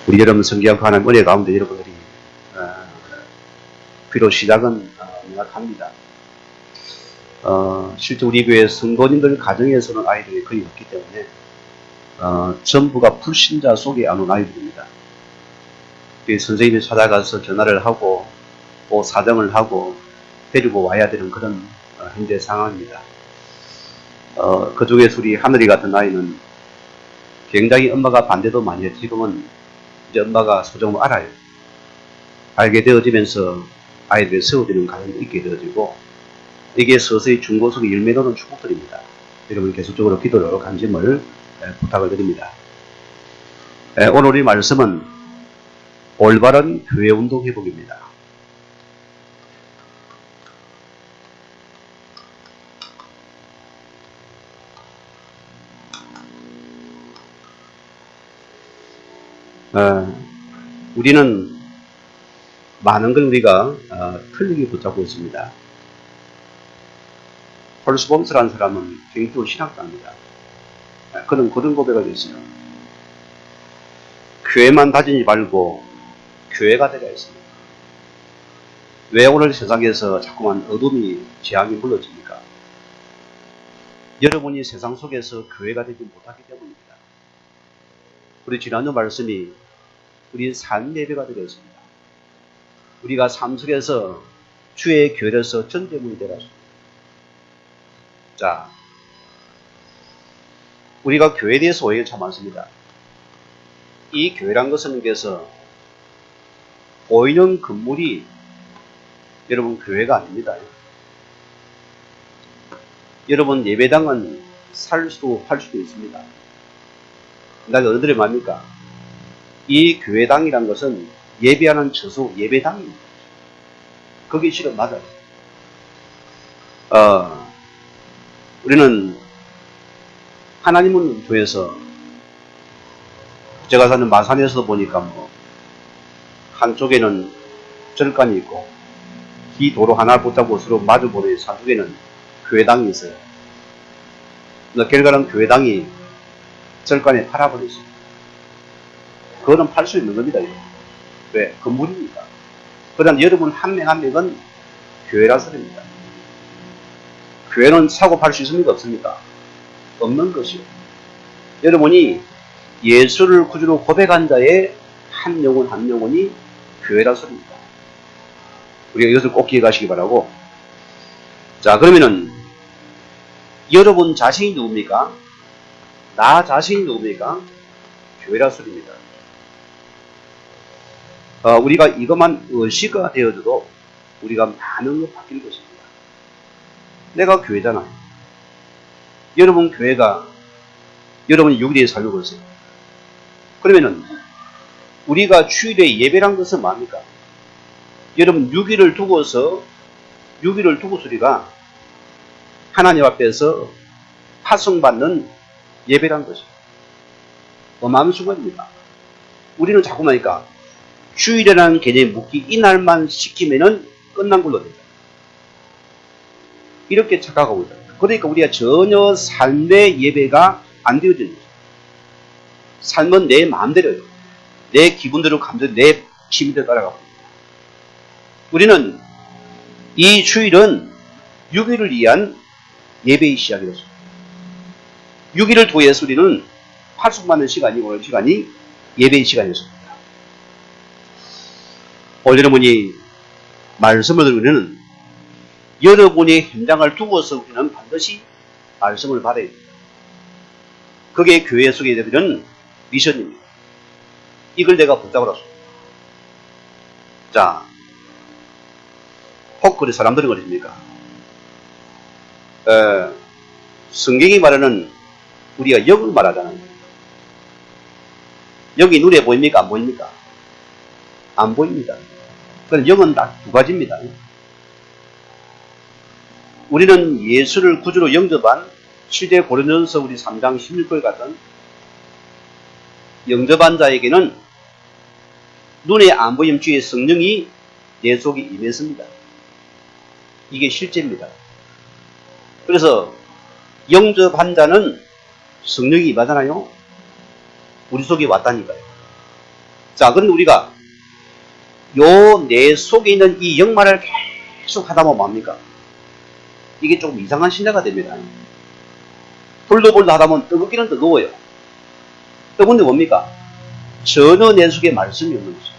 우리 여러분 성경과 하나님 은혜 가운데 여러분들이 비록 시작은 명확합니다. 실제 우리 교회 성도님들 가정에서는 아이들이 거의 없기 때문에 전부가 불신자 속에 안 온 아이들입니다. 선생님이 찾아가서 전화를 하고 또 사정을 하고 데리고 와야 되는 그런 현재 상황입니다. 그 중에서 우리 하늘이 같은 아이는 굉장히 엄마가 반대도 많이 해요. 지금은 이제 엄마가 소정을 알아요. 알게 되어지면서 아이들이 세워지는 가정이 있게 되어지고, 이게 서서히 중고속의 열매로 오는 축복들입니다. 여러분 계속적으로 기도로 관심을 부탁을 드립니다. 오늘 우리 말씀은 올바른 교회운동 회복입니다. 우리는 많은 걸 우리가 틀리게 붙잡고 있습니다. 홀스범스라는 사람은 굉장히 신학자입니다. 그는 그런 고백을 했어요. 교회만 다니지 말고 교회가 되어야 했습니다. 왜 오늘 세상에서 자꾸만 어둠이 재앙이 물러집니까? 여러분이 세상 속에서 교회가 되지 못하기 때문입니다. 우리 지난주 말씀이 우리 삶 예배가 되었습니다. 우리가 삶 속에서 주의 교회로서 전제물이 되었습니다. 자, 우리가 교회에 대해서 오해가 참 많습니다. 이 교회란 것은 그래서 보이는 건물이 여러분 교회가 아닙니다. 여러분 예배당은 살 수도 팔 수도 있습니다. 내가 어디를 말합니까? 이 교회당이란 것은 예배하는 처소 예배당입니다. 그게 실은 맞아요. 우리는 하나님은 교회에서 제가 사는 마산에서 보니까 한쪽에는 절간이 있고 이 도로 하나 붙잡고 서로 마주보는 산쪽에는 교회당이 있어요. 결과는 교회당이 절간에 팔아버렸습니다. 그거는 팔 수 있는 겁니다. 왜? 건물이니까. 그러나 여러분 한 명 한 명은 교회라 소리입니다. 교회는 사고 팔 수 있습니까? 없습니까? 없는 것이요. 여러분이 예수를 구주로 고백한 자의 한 영혼 한 영혼이 교회라 소리입니다. 우리가 이것을 꼭 기억하시기 바라고. 자, 그러면은 여러분 자신이 누굽니까? 나 자신이 누굽니까? 교회라 소리입니다. 우리가 이것만 의식가 되어도 우리가 많은 것 바뀔 것입니다. 내가 교회잖아요. 여러분 교회가 여러분이 6일에 살고 있어요. 그러면은 우리가 주일에 예배란 것은 뭡니까? 여러분 6일을 두고서 우리가 하나님 앞에서 파송받는 예배란 것입니다. 어마어마한 순간입니다. 우리는 자꾸만니까 주일이라는 개념이 묻기 이날만 시키면은 끝난 걸로 되죠. 이렇게 착각하고 있다. 그러니까 우리가 전혀 삶의 예배가 안 되어지는 거죠. 삶은 내 마음대로요. 내 기분대로 감정대로 내 취미대로 따라가고. 우리는 이 주일은 6일을 위한 예배의 시작이었습니다. 6일을 통해서 우리는 파송받는 시간이 오늘 시간이 예배의 시간이었습니다. 오늘 여러분이 말씀을 들으면 여러분의 현장을 두고서 우리는 반드시 말씀을 받아야 됩니다. 그게 교회 속에 되는 미션입니다. 이걸 내가 붙잡아놨습니다. 자, 혹 그리 사람들은 어디십니까? 성경이 말하는 우리가 영을 말하잖아요. 영이 눈에 보입니까? 안 보입니까? 안 보입니다. 그럼 영은 딱 두 가지입니다. 우리는 예수를 구주로 영접한 시대 고린도전서 우리 3장 16절 같은 영접한 자에게는 눈에 안 보임 주의 성령이 내 속에 임했습니다. 이게 실제입니다. 그래서 영접한 자는 성령이 임하잖아요. 우리 속에 왔다니까요. 자, 그런데 우리가 요 내 속에 있는 이 역말을 계속 하다 보면 뭡니까? 이게 조금 이상한 신자가 됩니다. 볼도 하다 보면 뜨겁기는 뜨거워요. 뜨거운데 뭡니까? 전혀 내 속에 말씀이 없는 거죠.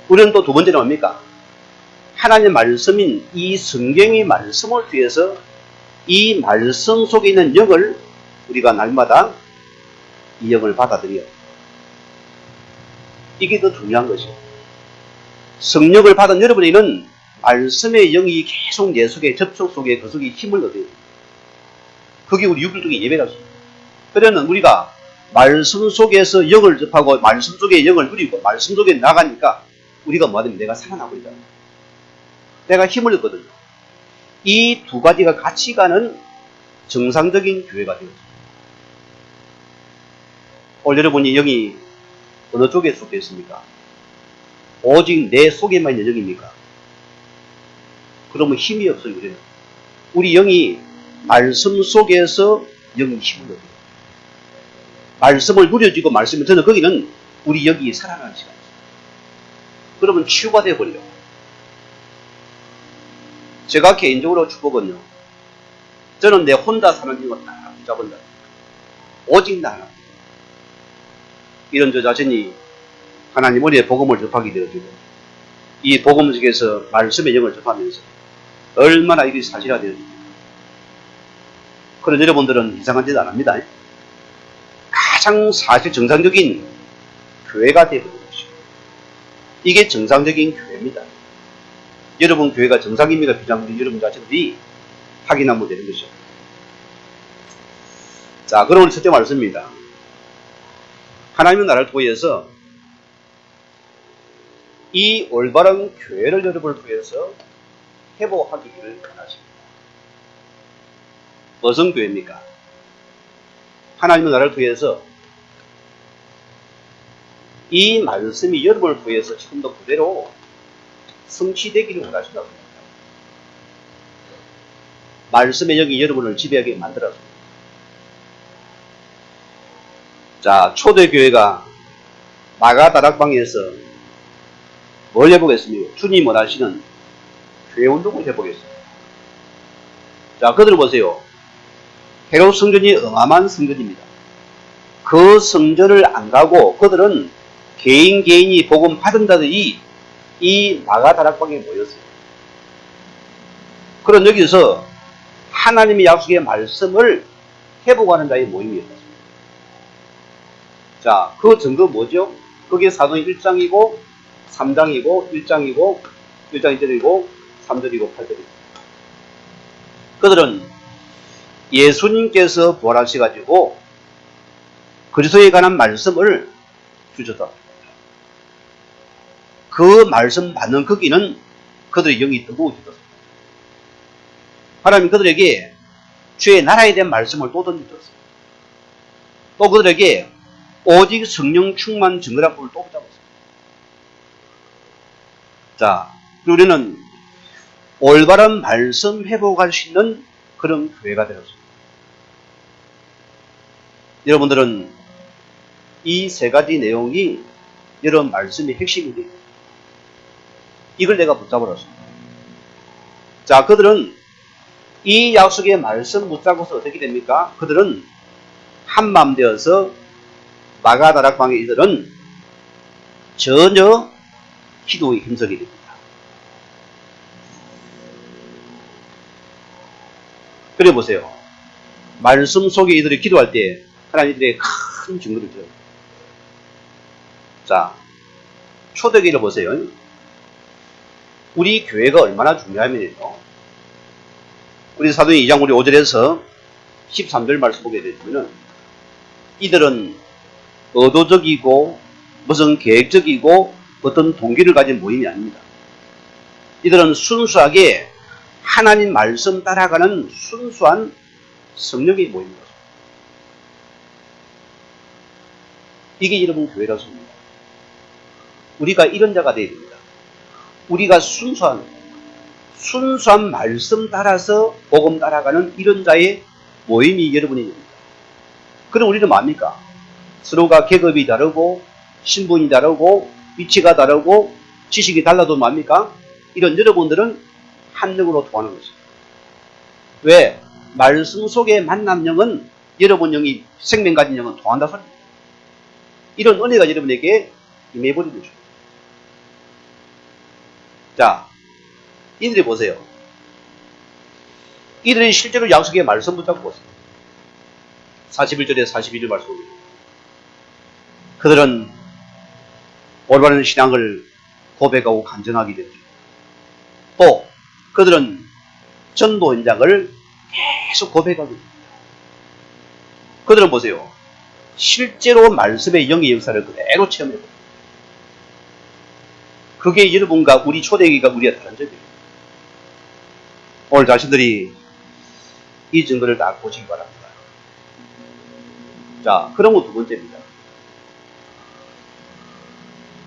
우리는 또 두 번째는 뭡니까? 하나님의 말씀인 이 성경의 말씀을 통해서 이 말씀 속에 있는 영을 우리가 날마다 이 영을 받아들여요. 이게 더 중요한 것이에요. 성령을 받은 여러분에게는 말씀의 영이 계속 내 속에 접촉 속에 그 속에 힘을 얻어요. 그게 우리 육일적인 예배라서. 그러면 우리가 말씀 속에서 영을 접하고 말씀 속에 영을 누리고 말씀 속에 나가니까 우리가 뭐하냐면 내가 살아나고 있다. 내가 힘을 얻거든요. 이 두 가지가 같이 가는 정상적인 교회가 되었습니다. 오늘 여러분이 영이 어느 쪽에 속해 있습니까? 오직 내 속에만 있는 영입니까? 그러면 힘이 없어요. 우리는. 우리 영이 말씀 속에서 영이 힘을 얻어요. 말씀을 누려지고 말씀을 듣는 거기는 우리 영이 살아나는 시간이에요. 그러면 치유가 되어버려요. 제가 개인적으로 축복은요. 저는 내 혼자 사는 영을 딱 붙잡은다. 오직 나 하나. 이런 저 자신이 하나님 우리의 복음을 접하게 되어지고 이 복음 속에서 말씀의 영을 접하면서 얼마나 이게 사실화되어집니까? 그런 여러분들은 이상한 짓 안 합니다. 가장 사실 정상적인 교회가 되어버린 것이죠. 이게 정상적인 교회입니다. 여러분 교회가 정상입니까? 비상입니까? 여러분 자신들이 확인하면 되는 것이죠. 자, 그럼 우리 첫째 말씀입니다. 하나님의 나라를 통해서 이 올바른 교회를 여러분을 통해서 회복하기를 원하십니다. 무슨 교회입니까? 하나님의 나라를 통해서 이 말씀이 여러분을 통해서 지금도 그대로 성취되기를 원하신다고 합니다. 말씀의 영이 여러분을 지배하게 만들어서. 자, 초대교회가 마가다락방에서 뭘 해보겠습니까? 주님 원하시는 교회 운동을 해보겠습니다. 자, 그들 보세요. 헤롯 성전이 어마어마한 성전입니다. 그 성전을 안 가고 그들은 개인이 복음 받은다더니 이 마가다락방에 모였어요. 그런 여기서 하나님의 약속의 말씀을 회복하는 자의 모임이었습니다. 자, 그 증거 뭐죠? 그게 사도행 1장이고 3장이고 1장이고 1장 2절이고 3절이고 8절이고 그들은 예수님께서 부활하셔가지고 그리스도에 관한 말씀을 주셨다. 그 말씀 받는 거기는 그들의 영이 뜨거워졌습니다. 하나님 그들에게 주의 나라에 대한 말씀을 또 던져줬습니다. 또 그들에게 오직 성령 충만 증거란 법을 또 붙잡았습니다. 자, 우리는 올바른 말씀 회복할 수 있는 그런 교회가 되었습니다. 여러분들은 이 세 가지 내용이 여러분 말씀의 핵심이 돼요. 이걸 내가 붙잡으랬습니다. 자, 그들은 이 약속의 말씀 붙잡고서 어떻게 됩니까? 그들은 한마음 되어서 마가다락방의 이들은 전혀 기도에 힘쓰게 됩니다. 그래 보세요. 말씀 속에 이들이 기도할 때 하나님들의 큰 증거를 줘요. 자, 초대교회를 보세요. 우리 교회가 얼마나 중요하면요. 우리 사도행 2장 우리 5절에서 13절 말씀 보게 되면 이들은 의도적이고 무슨 계획적이고 어떤 동기를 가진 모임이 아닙니다. 이들은 순수하게 하나님 말씀 따라가는 순수한 성령의 모임입니다. 이게 여러분 교회라서입니다. 우리가 이런 자가 되어야 됩니다. 우리가 순수한 말씀 따라서 복음 따라가는 이런 자의 모임이 여러분이 됩니다. 그럼 우리는 뭡니까? 서로가 계급이 다르고 신분이 다르고 위치가 다르고 지식이 달라도 뭡니까? 이런 여러분들은 한 영으로 통하는 것입니다. 왜? 말씀 속에 만난 영은 여러분 영이 생명 가진 영은 통한다 소리입니다. 이런 은혜가 여러분에게 임해버리는 거죠. 자, 이들이 보세요. 이들이 실제로 약속의 말씀 붙잡고 보세요. 41절에 42절 말씀입니다. 그들은 올바른 신앙을 고백하고 간증하게 되죠. 또 그들은 전도 현장을 계속 고백하게 됩니다. 그들은 보세요. 실제로 말씀의 영의 역사를 그대로 체험해요. 그게 여러분과 우리 초대기가 우리가 다른 점이에요. 오늘 자신들이 이 증거를 다 보시기 바랍니다. 자, 그런 거 두 번째입니다.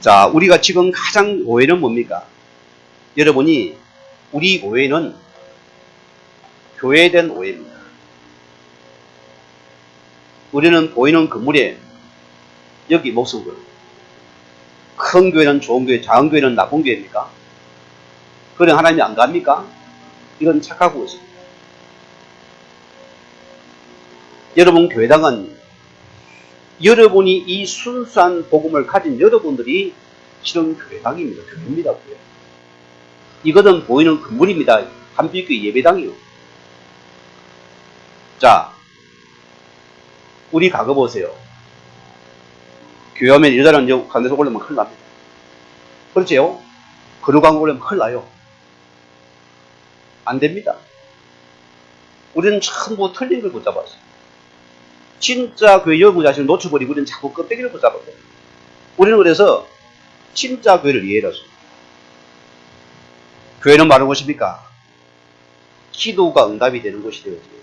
자, 우리가 지금 가장 오해는 뭡니까? 여러분이 우리 오해는 교회에 대한 오해입니다. 우리는 보이는 건물에 여기 목숨 걸고 큰 교회는 좋은 교회, 작은 교회는 나쁜 교회입니까? 그런 하나님이 안 갑니까? 이건 착각하고 있습니다. 여러분 교회당은 여러분이 이 순수한 복음을 가진 여러분들이 실은 교회당입니다. 교회입니다. 교회. 이것은 보이는 건물입니다. 한빛교회 예배당이요. 자, 우리 과거 보세요. 교회하면 여자는 이제 강대에서 올리면 큰일 납니다. 그렇지요? 근육광고 올리면 큰일 나요. 안 됩니다. 우리는 전부 틀린 걸 붙잡았어요. 진짜 교회 여러분 자신을 놓쳐버리고 우리는 자꾸 껍데기를 붙잡았거든요. 우리는 그래서 진짜 교회를 이해했습니다. 교회는 말하는 것입니까? 기도가 응답이 되는 것이 되어지요.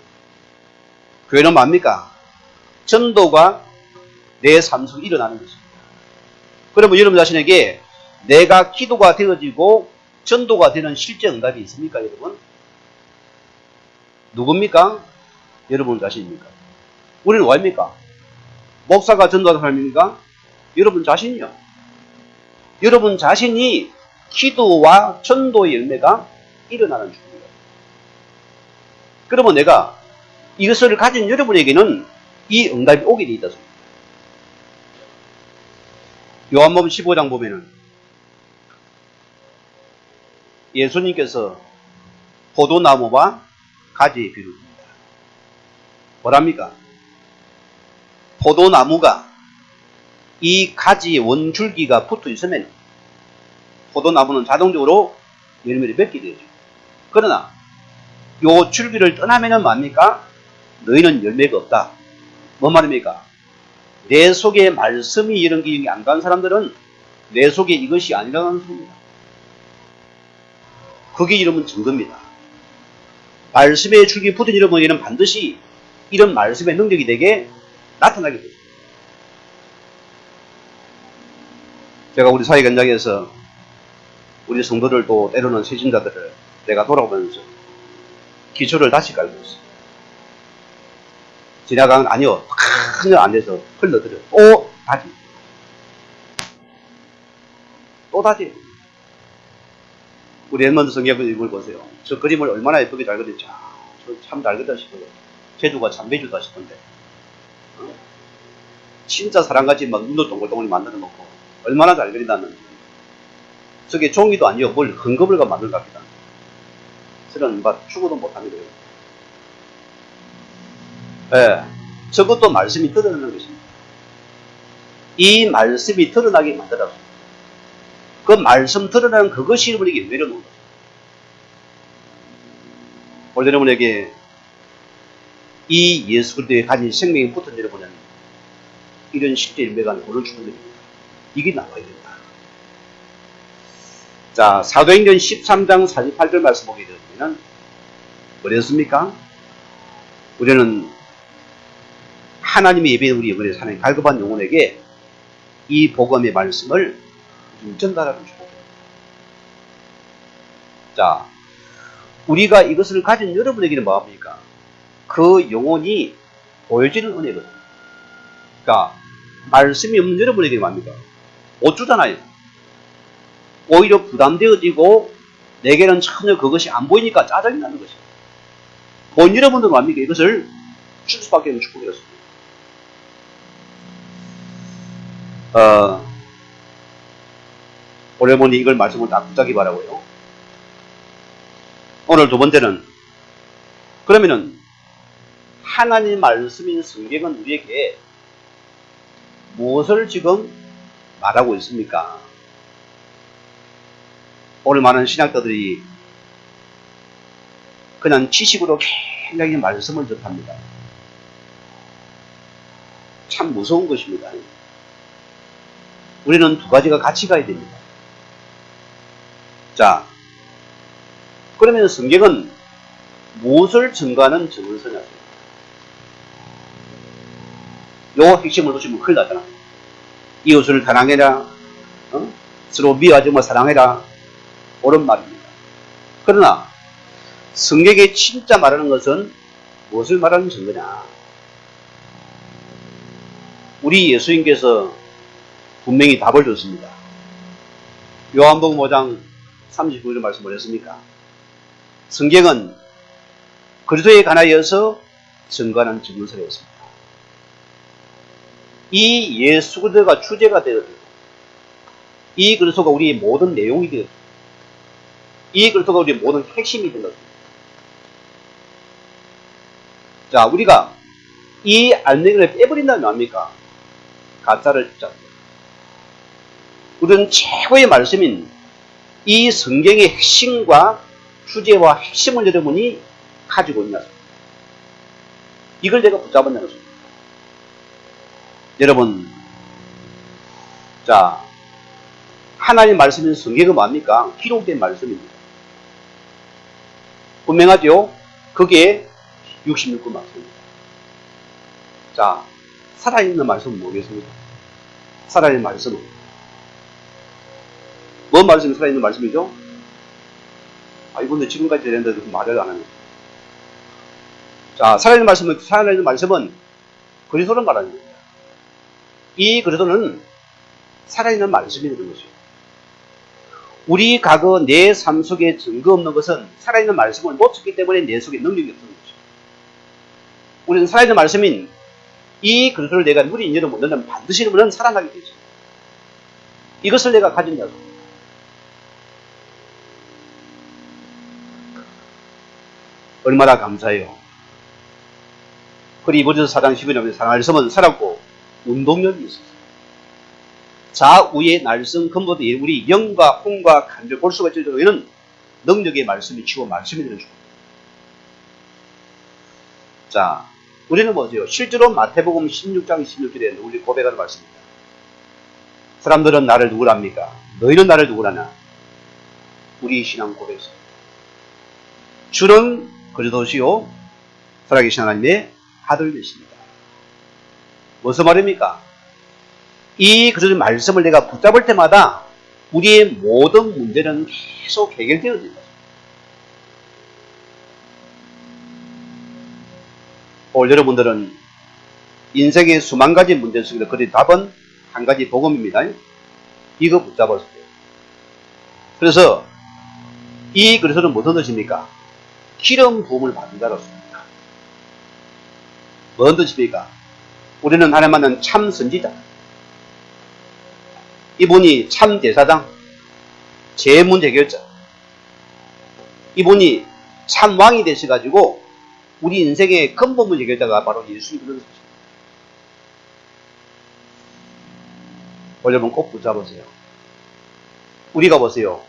교회는 뭡니까? 전도가 내 삶 속에 일어나는 것입니다. 그러면 여러분 자신에게 내가 기도가 되어지고 전도가 되는 실제 응답이 있습니까, 여러분? 누굽니까? 여러분 자신입니까? 우리는 뭐입니까? 목사가 전도하는 사람입니까? 여러분 자신이요. 여러분 자신이 기도와 전도의 열매가 일어나는 중입니다. 그러면 내가 이것을 가진 여러분에게는 이 응답이 오게 돼 있다. 요한복음 15장 보면은 예수님께서 포도나무와 가지의 비유를 듭니다. 뭐랍니까? 포도나무가 이 가지의 원줄기가 붙어 있으면 포도나무는 자동적으로 열매를 맺게 되죠. 그러나 요 줄기를 떠나면은 뭡니까? 너희는 열매가 없다. 뭔 말입니까? 내 속에 말씀이 이런 게 안 간 사람들은 내 속에 이것이 아니라는 소리입니다. 그게 여러분 증거입니다. 말씀의 줄기 붙은 여러분에게는 반드시 이런 말씀의 능력이 되게 나타나게 됩니다. 제가 우리 사회 현장에서 우리 성도들 또 때로는 세진자들을 내가 돌아보면서 기초를 다시 깔고 있어요. 지나가는 아니요. 전혀 안 돼서 흘러들여. 또 다지. 또 다지. 우리 엠먼드 성경을 이걸 보세요. 저 그림을 얼마나 예쁘게 잘 그렸죠. 참 잘 그렸다 싶어요. 제주가 참 매주다 싶은데. 진짜 사람같이 막 눈도 동글동글 만들어 놓고 얼마나 잘 그린다는지. 저게 종이도 아니요. 뭘 헝겊을 만들 갑니다. 저는 막 죽어도 못합니다. 예. 저것도 말씀이 드러나는 것입니다. 이 말씀이 드러나게 만들었습니다. 그 말씀 드러나는 그것이 여러분에게 내려놓은 겁니다. 오늘 여러분에게 이 예수 그리스도의 가진 생명이 붙은 여러분은 이런 실제 열매가 오늘 축원드립니다. 이게 나와야 된다. 자, 사도행전 13장 48절 말씀 보게 되면 어떻습니까? 우리는 하나님의 예배에 우리 영혼에 사는 갈급한 영혼에게 이 복음의 말씀을 전달하는 중입니다. 자, 우리가 이것을 가진 여러분에게는 뭐합니까? 그 영혼이 보여지는 은혜거든요. 그러니까 말씀이 없는 여러분에게는 뭡니까? 못 주잖아요. 오히려 부담되어지고 내게는 전혀 그것이 안 보이니까 짜증이 나는 것이에요. 본 여러분들은 압니까? 이것을 줄 수밖에 없는 축복이었습니다. 오래보니 이걸 말씀을 다 붙잡기 바라고요. 오늘 두 번째는, 그러면은 하나님 말씀인 성경은 우리에게 무엇을 지금 말하고 있습니까? 오늘 많은 신학자들이 그냥 지식으로 굉장히 말씀을 접합니다. 참 무서운 것입니다. 우리는 두 가지가 같이 가야 됩니다. 자, 그러면 성경은 무엇을 증거하는 증언서냐? 요 핵심을 놓치면 큰일 나잖아. 이웃을 사랑해라, 서로 미워하지 마, 사랑해라, 옳은 말입니다. 그러나 성경에 진짜 말하는 것은 무엇을 말하는 증거냐? 우리 예수님께서 분명히 답을 줬습니다. 요한복음 5장 39절 말씀 뭐였습니까? 성경은 그리스도에 관하여서 증거하는 증언서였습니다. 이 예수 그리스도가 주제가 되어지고, 이 그리스도가 우리의 모든 내용이 되어지고, 이 그리스도가 우리의 모든 핵심이 된 것입니다. 자, 우리가 이 알맹이를 빼버린다면 뭡니까? 가짜를 잡습니다. 우리는 최고의 말씀인 이 성경의 핵심과 주제와 핵심을 여러분이 가지고 있냐? 이걸 내가 붙잡았냐는 것입니다. 여러분, 자, 하나님 말씀인 성경은 뭡니까? 기록된 말씀입니다. 분명하죠? 그게 66권 말씀입니다. 자, 살아있는 말씀은 뭐겠습니까? 살아있는 말씀은 뭔 말씀이 살아있는 말씀이죠? 이분들 지금까지 되는데도 말을 안 합니다. 자, 살아있는 말씀은 그리스도를 말하는 겁니다. 이 그리스도는 살아있는 말씀이라는 것이죠. 우리 과거 내 삶 속에 증거 없는 것은 살아있는 말씀을 놓쳤기 때문에 내 속에 능력이 없는 것이죠. 우리는 살아있는 말씀인 이 그리스도를 내가 누린 여러분, 너는 반드시 너는 살아나게 되죠. 이것을 내가 가진 자로. 얼마나 감사해요. 그리 이보리서 4장 12절에 말씀은 살았고 운동력이 있었어요. 좌우의 날성 근보도 우리 영과 혼과 간절 볼 수가 있을 정도에는 능력의 말씀이 치고 말씀이 되는 중. 자, 우리는 뭐죠? 실제로 마태복음 16장 16절에 우리 고백하는 말씀입니다. 사람들은 나를 누구라 합니까? 너희는 나를 누구라 하나? 우리 신앙 고백서. 주는 그리스도시요 살아계신 하나님의 아들 되십니다. 무슨 말입니까? 이 그리스도의 말씀을 내가 붙잡을 때마다 우리의 모든 문제는 계속 해결되어진다. 오늘 여러분들은 인생의 수만 가지 문제 속에서 그 답은 한 가지 복음입니다. 이거 붙잡았어요. 그래서 이 그리스도는 무슨 뜻입니까? 기름 부음을 받은 자로서입니다. 뭔 뜻입니까? 우리는 하나님 만난 참 선지자, 이분이 참 대사장, 제 문제 해결자, 이분이 참 왕이 되셔가지고 우리 인생의 근본 문제 해결자가 바로 예수님 그리스도입니다. 여러분 꼭 붙잡으세요. 우리가 보세요.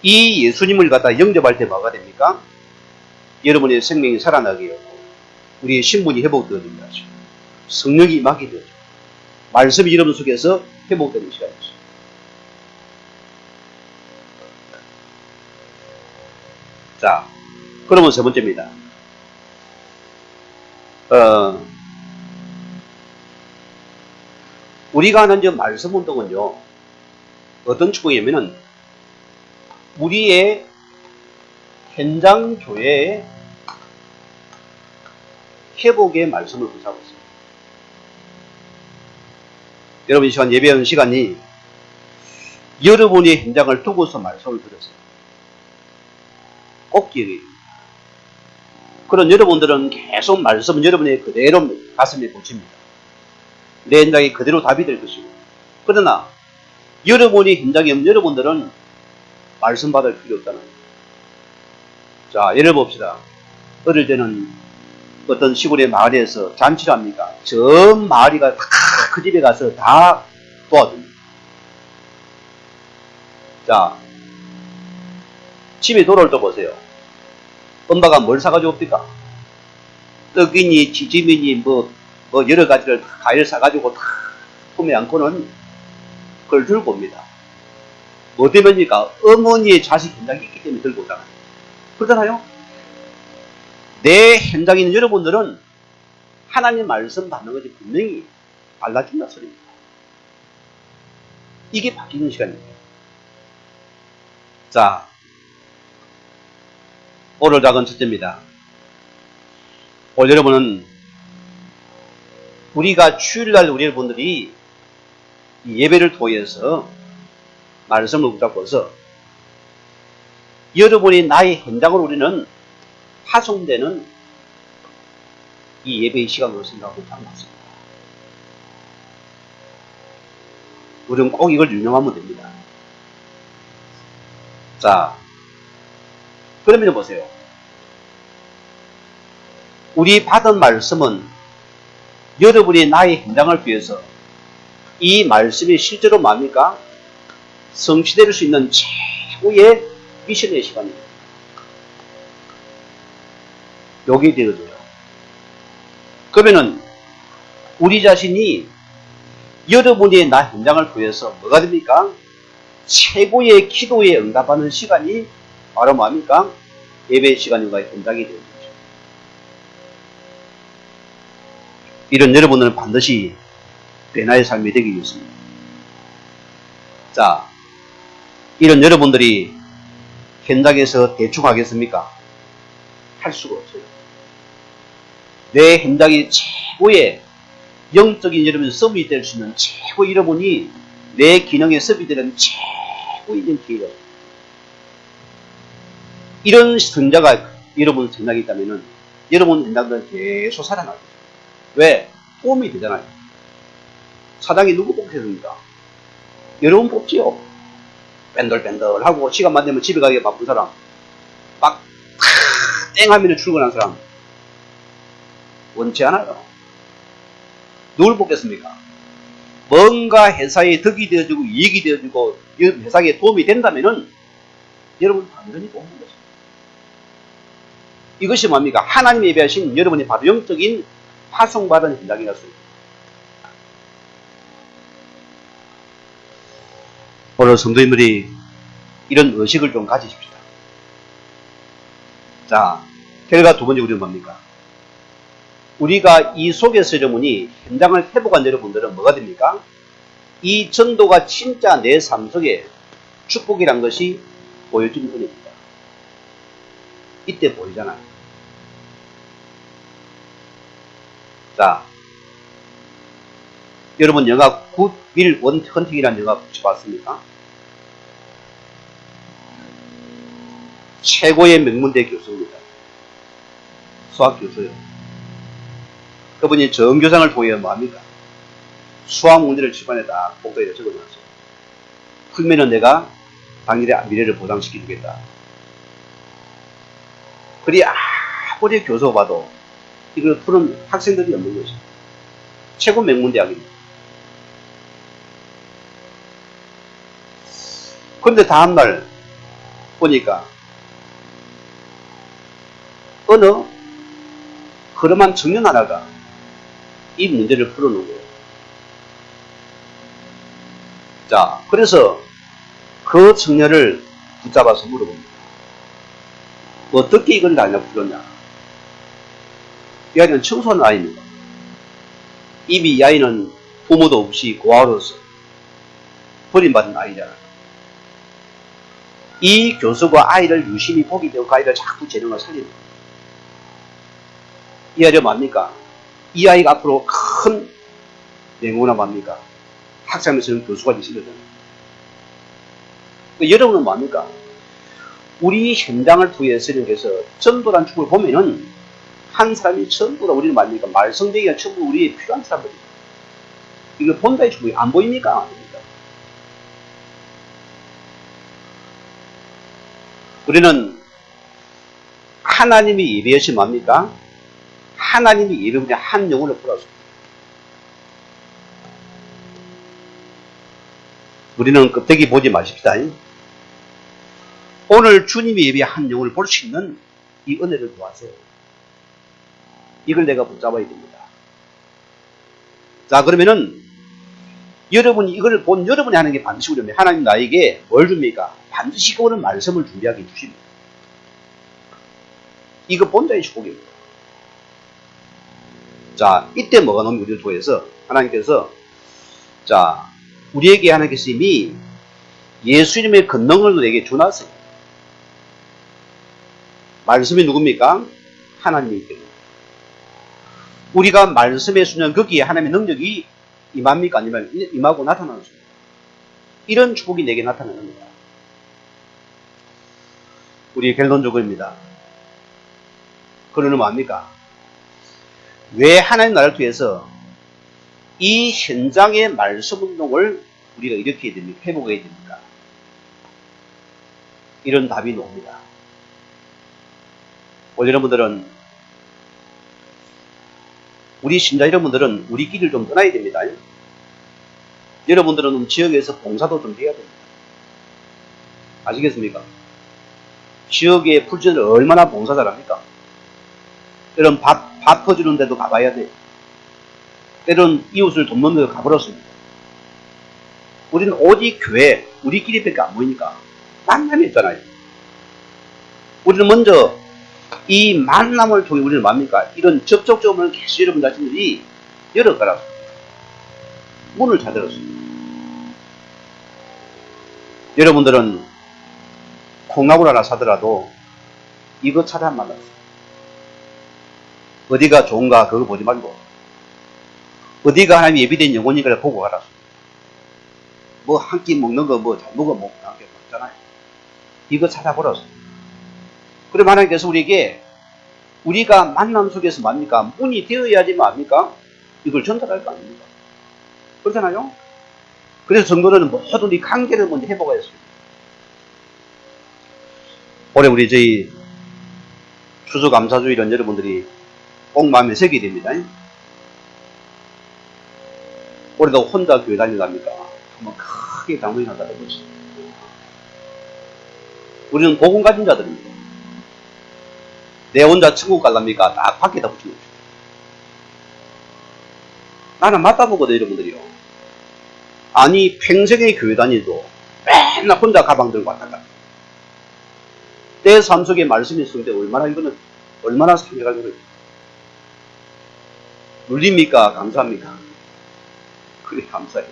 이 예수님을 갖다 영접할 때 뭐가 됩니까? 여러분의 생명이 살아나게 하고 우리의 신분이 회복되어집니다. 성령이 임하게 되죠. 말씀이 여러분 속에서 회복되는 시간이죠. 자, 그러면 세 번째입니다. 우리가 하는 저 말씀 운동은요, 어떤 축복이냐면은 우리의 현장 교회의 회복의 말씀을 구사하고 있습니다. 여러분 이 시간 예배하는 시간이 여러분의 현장을 두고서 말씀을 드렸어요. 꼭 기억해야 됩니다. 그런 여러분들은 계속 말씀은 여러분의 그대로 가슴에 꽂힙니다. 내 현장이 그대로 답이 될 것이고, 그러나 여러분이 현장에 없는 여러분들은 말씀 받을 필요 없다는 거예요. 자, 예를 봅시다. 어릴 때는 어떤 시골의 마을에서 잔치를 합니까? 전 마을이가 다 그 집에 가서 다 도와줍니다. 자, 집에 돌아올 때 보세요. 엄마가 뭘 사가지고 옵니까? 떡이니, 지짐이니, 뭐 여러 가지를 과일 사가지고 다 품에 안고는 그걸 들고 옵니다. 뭐 때문입니까? 어머니의 자식 현장이 있기 때문에 들고 오잖아요. 그러잖아요? 내 현장에 있는 여러분들은 하나님 말씀 받는 것이 분명히 달라진다 소리입니다. 이게 바뀌는 시간입니다. 자, 오늘 작은 첫째입니다. 오늘 여러분은 우리가 주일날 우리 여러분들이 이 예배를 통해서 말씀을 붙잡고서 여러분이 나의 현장으로 우리는 파송되는 이 예배의 시간으로 생각하고 참 맞습니다. 우리는 꼭 이걸 유념하면 됩니다. 자, 그러면 보세요. 우리 받은 말씀은 여러분이 나의 현장을 위해서 이 말씀이 실제로 뭡니까? 성취될 수 있는 최고의 미션의 시간입니다. 여기에 되어져요. 그러면은 우리 자신이 여러분이 나 현장을 위해서 뭐가 됩니까? 최고의 기도에 응답하는 시간이 바로 뭡니까? 예배 시간인가 현장이 되는 거죠. 이런 여러분들은 반드시 변화의 삶이 되기 위해서입니다. 자, 이런 여러분들이 현장에서 대충 하겠습니까? 할 수가 없어요. 내 현장이 최고의 영적인 여러분의 서밋이 될 수 있는 최고 여러분이 내 기능에 서밋이 되는 최고의 기회가 이런 성자가 여러분 생각이 있다면 여러분 현장들은 계속 살아나죠. 왜? 도움이 되잖아요. 사장이 누구 뽑겠습니까? 여러분 뽑지요. 뺀들뺀들하고 시간만 되면 집에 가기 바쁜 사람, 막 땡 하면 출근한 사람 원치 않아요. 누굴 뽑겠습니까? 뭔가 회사에 덕이 되어주고 이익이 되어주고 회사에 도움이 된다면은 여러분 완전히 뽑는 것입니다. 이것이 뭡니까? 하나님이 예배하신 여러분이 바로 영적인 파송받은 현장이었습니다. 오늘 성도님들이 이런 의식을 좀 가지십시다. 자, 결과 두 번째 우리는 뭡니까? 우리가 이 속에서 여러분이 현장을 회복한 여러분들은 뭐가 됩니까? 이 전도가 진짜 내 삶 속에 축복이란 것이 보여주는 은혜입니다. 이때 보이잖아요. 자, 여러분 영화 굿 윌 헌팅이라는 영화 혹시 봤습니까? 최고의 명문대 교수입니다. 수학 교수요. 그분이 정교상을 통해 뭐합니까? 수학 문제를 출판에 딱 복도에 적어놨어요. 풀면은 내가 당일의 미래를 보장시켜주겠다. 그리 아무리 교수 봐도 이걸 푸는 학생들이 없는 것입니다. 최고 명문대학입니다. 그런데 다음날 보니까 어느 그럼한 청년 하나가 이 문제를 풀어놓은 거예요. 자, 그래서 그 청년을 붙잡아서 물어봅니다. 어떻게 이걸 나냐 풀었냐? 이 아이는 청소한 아이입니다. 이미 이 아이는 부모도 없이 고아로서 버림받은 아이잖아요. 이 교수가 아이를 유심히 보게 되고 그 아이를 자꾸 재능을 살리는 거예요. 이 아이를 뭡니까? 이 아이가 앞으로 큰 명우나 뭡니까? 학생에서는 교수가 되시거든요. 여러분은 뭐합니까? 우리 현장을 통해서 전도란 축을 보면은 한 사람이 전부 다 우리는 말입니까? 말썽대기가 전부 우리의 필요한 사람들입니다. 이거 본다의 축이 안 보입니까? 안 보입니까? 우리는 하나님이 예배하신 뭡니까? 하나님이 예배하신 한 영혼을 풀었습니다. 우리는 껍데기 보지 마십시다. 오늘 주님이 예배한 영혼을 볼 수 있는 이 은혜를 구하세요. 이걸 내가 붙잡아야 됩니다. 자, 그러면은 여러분이 이걸 본 여러분이 하는 게 반드시 우려면 하나님 나에게 뭘 줍니까? 반드시 오는 말씀을 준비하게 해주십니다. 이거 본자의 축복입니다. 자, 이때 뭐가 너무 우리를 통해서 하나님께서 자, 우리에게 하나님께서 이미 예수님의 권능을 우리에게 주놨어요. 말씀이 누굽니까? 하나님이기 때문에. 우리가 말씀에 순연 거기에 하나님의 능력이 임합니까? 아니면 임하고 나타나는 것입니다. 이런 축복이 내게 나타나는 겁니다. 우리의 결론적으로입니다. 그러면 뭐합니까? 왜 하나님 나라를 통해서 이 현장의 말씀 운동을 우리가 일으켜야 됩니까? 회복해야 됩니까? 이런 답이 나옵니다. 오늘 여러분들은 우리 신자 여러분들은 우리 길을 좀 떠나야 됩니다. 여러분들은 지역에서 봉사도 좀 해야 됩니다. 아시겠습니까? 지역의 풀전을 얼마나 봉사 잘합니까? 때론 밥 퍼주는 데도 가봐야 돼요. 때론 이웃을 돕는 데도 가버렸습니다. 우리는 오직 교회, 우리끼리밖에 안 보이니까 만남이 있잖아요. 우리는 먼저 이 만남을 통해 우리는 뭡니까? 이런 접촉점을 계속 여러분 자신들이 열어가라. 문을 찾아들었습니다. 여러분들은 콩나물 하나 사더라도 이거 찾아 만났어요. 어디가 좋은가 그거 보지 말고 어디가 하나님 예비된 영혼인가를 보고 가라. 뭐 한 끼 먹는 거 뭐 잘 먹어 먹고 한 게 없잖아요. 이거 찾아보라. 그럼 하나님께서 우리에게 우리가 만남 속에서 뭡니까? 문이 되어야지 뭡니까? 이걸 전달할 거 아닙니까? 그렇잖아요? 그래서 성도는 모든 이 관계를 먼저 회복해야 했습니다. 올해 우리 저희 추수감사주일은 여러분들이 꼭 마음에 새기게 됩니다. 올해도 혼자 교회 다니랍니까? 한번 크게 당분이 나다고 보시죠. 우리는 복음 가진 자들입니다. 내 혼자 천국 갈랍니까? 딱 밖에다 붙이고 있습니다. 나는 맞다 보거든, 여러분들이요. 아니, 평생의 교회 다니도 맨날 혼자 가방 들고 왔다 갔다. 내 삶 속에 말씀이 있는데 얼마나 상대가 그래요. 눌립니까? 감사합니까? 그래, 감사해요.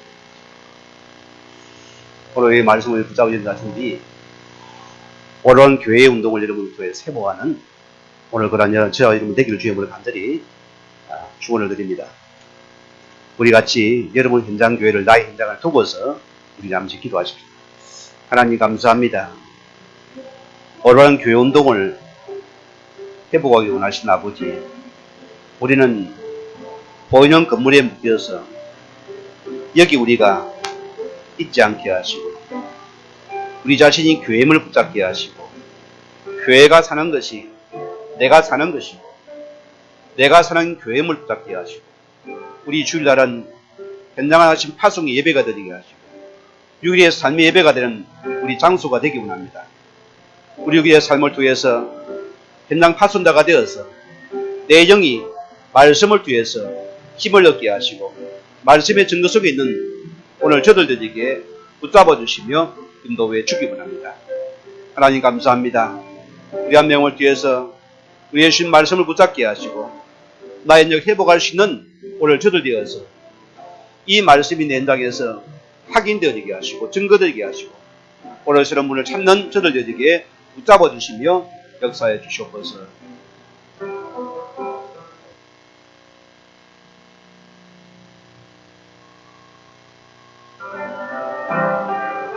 오늘 이 말씀을 붙잡으신 자신들이 오랜 교회의 운동을 여러분을 통해 세모하는 오늘 그런 저와 여러분 되기를 주님으로 간절히 축원을 드립니다. 우리 같이 여러분 현장 교회를 나의 현장을 두고서 우리 잠시 기도하십시오. 하나님 감사합니다. 오랜 교회 운동을 회복하기 원하신 아버지, 우리는 보이는 건물에 묶여서 여기 우리가 있지 않게 하시고 우리 자신이 교회임을 붙잡게 하시고 교회가 사는 것이 내가 사는 것이고 내가 사는 교회임을 붙잡게 하시고 우리 주일날은 현장을 하신 파송의 예배가 되게 하시고 6일의 삶의 예배가 되는 우리 장소가 되기 원합니다. 우리 6일의 삶을 통해서 현장 파송자가 되어서 내 영이 말씀을 통해서 힘을 얻게 하시고 말씀의 증거 속에 있는 오늘 저들에게 붙잡아 주시며 인도해 주기 원합니다. 하나님 감사합니다. 우리 한 명을 뒤에서 우리의 주신 말씀을 붙잡게 하시고 나의 영 회복할 수 있는 오늘 저들 되어서 이 말씀이 내 현장에서 확인되게 하시고 증거되게 하시고 오늘 새로운 문을 찾는 저들 되게 붙잡아 주시며 역사해 주시옵소서.